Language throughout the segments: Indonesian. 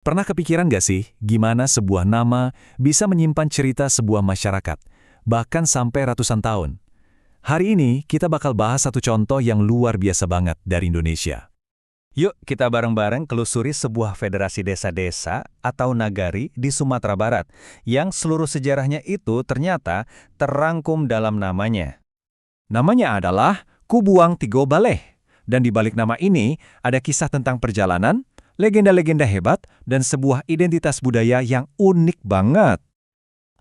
Pernah kepikiran gak sih gimana sebuah nama bisa menyimpan cerita sebuah masyarakat, bahkan sampai ratusan tahun? Hari ini kita bakal bahas satu contoh yang luar biasa banget dari Indonesia. Yuk kita bareng-bareng telusuri sebuah federasi desa-desa atau nagari di Sumatera Barat yang seluruh sejarahnya itu ternyata terangkum dalam namanya. Namanya adalah Kubuang Tigo Baleh. Dan di balik nama ini ada kisah tentang perjalanan, legenda-legenda hebat, dan sebuah identitas budaya yang unik banget.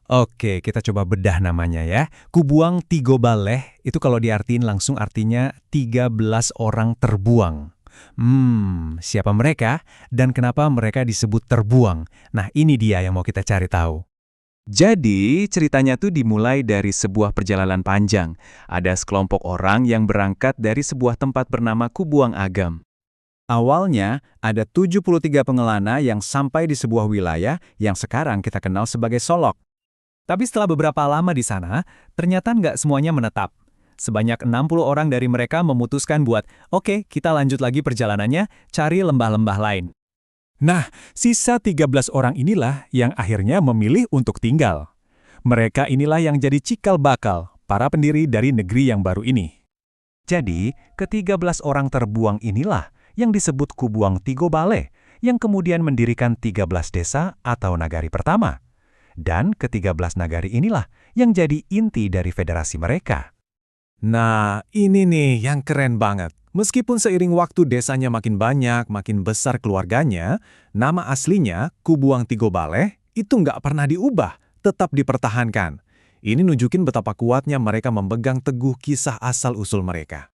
Oke, kita coba bedah namanya ya. Kubuang Tigo Baleh itu kalau diartiin langsung artinya 13 orang terbuang. Siapa mereka dan kenapa mereka disebut terbuang? Nah, ini dia yang mau kita cari tahu. Jadi, ceritanya tuh dimulai dari sebuah perjalanan panjang. Ada sekelompok orang yang berangkat dari sebuah tempat bernama Kubuang Agam. Awalnya, ada 73 pengelana yang sampai di sebuah wilayah yang sekarang kita kenal sebagai Solok. Tapi setelah beberapa lama di sana, ternyata nggak semuanya menetap. Sebanyak 60 orang dari mereka memutuskan buat, oke, kita lanjut lagi perjalanannya, cari lembah-lembah lain. Nah, sisa 13 orang inilah yang akhirnya memilih untuk tinggal. Mereka inilah yang jadi cikal bakal para pendiri dari negeri yang baru ini. Jadi, ke-13 orang terbuang inilah yang disebut Kubuang Tigo Baleh, yang kemudian mendirikan 13 desa atau nagari pertama. Dan ke-13 nagari inilah yang jadi inti dari federasi mereka. Nah, ini nih yang keren banget. Meskipun seiring waktu desanya makin banyak, makin besar keluarganya, nama aslinya Kubuang Tigo Baleh itu nggak pernah diubah, tetap dipertahankan. Ini nunjukin betapa kuatnya mereka memegang teguh kisah asal-usul mereka.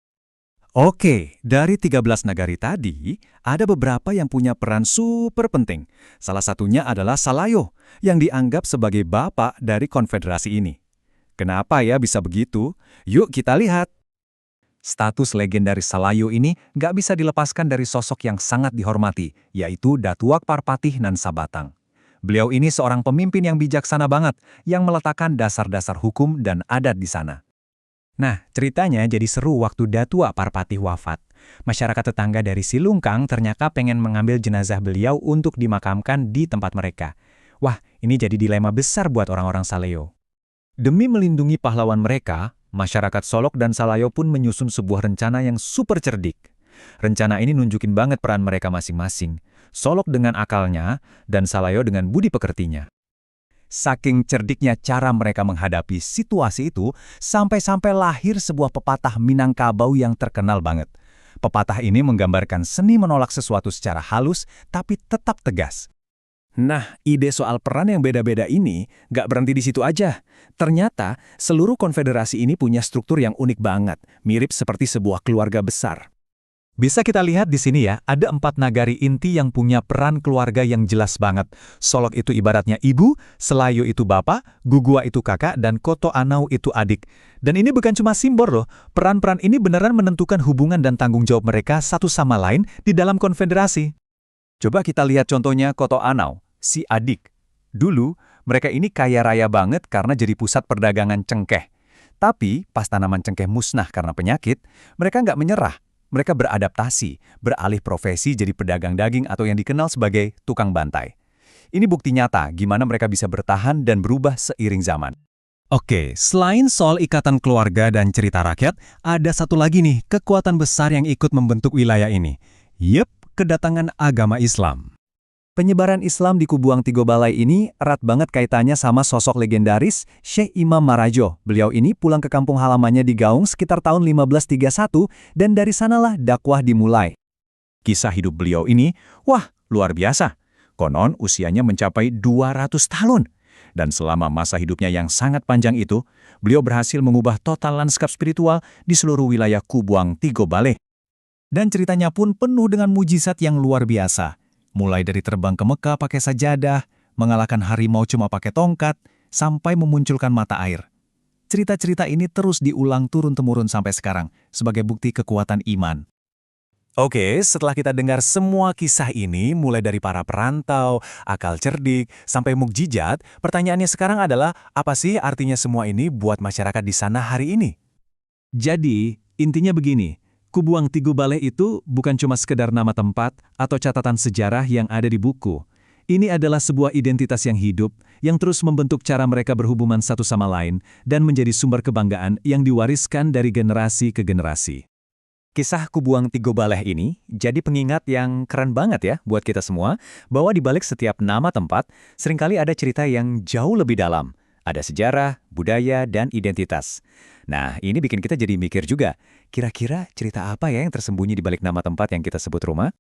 Oke, dari 13 nagari tadi, ada beberapa yang punya peran super penting. Salah satunya adalah Salayo, yang dianggap sebagai bapak dari konfederasi ini. Kenapa ya bisa begitu? Yuk kita lihat. Status legendaris Salayo ini nggak bisa dilepaskan dari sosok yang sangat dihormati, yaitu Datuak Parpatih Nan Sabatang. Beliau ini seorang pemimpin yang bijaksana banget, yang meletakkan dasar-dasar hukum dan adat di sana. Nah, ceritanya jadi seru waktu Datuak Parpatih wafat. Masyarakat tetangga dari Silungkang ternyata pengen mengambil jenazah beliau untuk dimakamkan di tempat mereka. Wah, ini jadi dilema besar buat orang-orang Salayo. Demi melindungi pahlawan mereka, masyarakat Solok dan Salayo pun menyusun sebuah rencana yang super cerdik. Rencana ini nunjukin banget peran mereka masing-masing. Solok dengan akalnya, dan Salayo dengan budi pekertinya. Saking cerdiknya cara mereka menghadapi situasi itu, sampai-sampai lahir sebuah pepatah Minangkabau yang terkenal banget. Pepatah ini menggambarkan seni menolak sesuatu secara halus, tapi tetap tegas. Nah, ide soal peran yang beda-beda ini nggak berhenti di situ aja. Ternyata, seluruh konfederasi ini punya struktur yang unik banget, mirip seperti sebuah keluarga besar. Bisa kita lihat di sini ya, ada 4 nagari inti yang punya peran keluarga yang jelas banget. Solok itu ibaratnya ibu, Salayo itu bapak, Gugua itu kakak, dan Koto Anau itu adik. Dan ini bukan cuma simbol loh, peran-peran ini beneran menentukan hubungan dan tanggung jawab mereka satu sama lain di dalam konfederasi. Coba kita lihat contohnya Koto Anau. Si adik. Dulu, mereka ini kaya raya banget karena jadi pusat perdagangan cengkeh. Tapi, pas tanaman cengkeh musnah karena penyakit, mereka nggak menyerah. Mereka beradaptasi, beralih profesi jadi pedagang daging atau yang dikenal sebagai tukang bantai. Ini bukti nyata gimana mereka bisa bertahan dan berubah seiring zaman. Oke, selain soal ikatan keluarga dan cerita rakyat, ada satu lagi nih kekuatan besar yang ikut membentuk wilayah ini. Yep, kedatangan agama Islam. Penyebaran Islam di Kubuang Tigo Baleh ini erat banget kaitannya sama sosok legendaris Syekh Imam Marajo. Beliau ini pulang ke kampung halamannya di Gaung sekitar tahun 1531 dan dari sanalah dakwah dimulai. Kisah hidup beliau ini, wah, luar biasa. Konon usianya mencapai 200 tahun. Dan selama masa hidupnya yang sangat panjang itu, beliau berhasil mengubah total lanskap spiritual di seluruh wilayah Kubuang Tigo Baleh. Dan ceritanya pun penuh dengan mujizat yang luar biasa. Mulai dari terbang ke Mekah pakai sajadah, mengalahkan harimau cuma pakai tongkat, sampai memunculkan mata air. Cerita-cerita ini terus diulang turun-temurun sampai sekarang, sebagai bukti kekuatan iman. Oke, setelah kita dengar semua kisah ini, mulai dari para perantau, akal cerdik, sampai mukjizat, pertanyaannya sekarang adalah, apa sih artinya semua ini buat masyarakat di sana hari ini? Jadi, intinya begini. Kubuang Tigo Baleh itu bukan cuma sekedar nama tempat atau catatan sejarah yang ada di buku. Ini adalah sebuah identitas yang hidup, yang terus membentuk cara mereka berhubungan satu sama lain, dan menjadi sumber kebanggaan yang diwariskan dari generasi ke generasi. Kisah Kubuang Tigo Baleh ini jadi pengingat yang keren banget ya buat kita semua, bahwa di balik setiap nama tempat, seringkali ada cerita yang jauh lebih dalam. Ada sejarah, budaya, dan identitas. Nah, ini bikin kita jadi mikir juga, kira-kira cerita apa ya yang tersembunyi di balik nama tempat yang kita sebut rumah?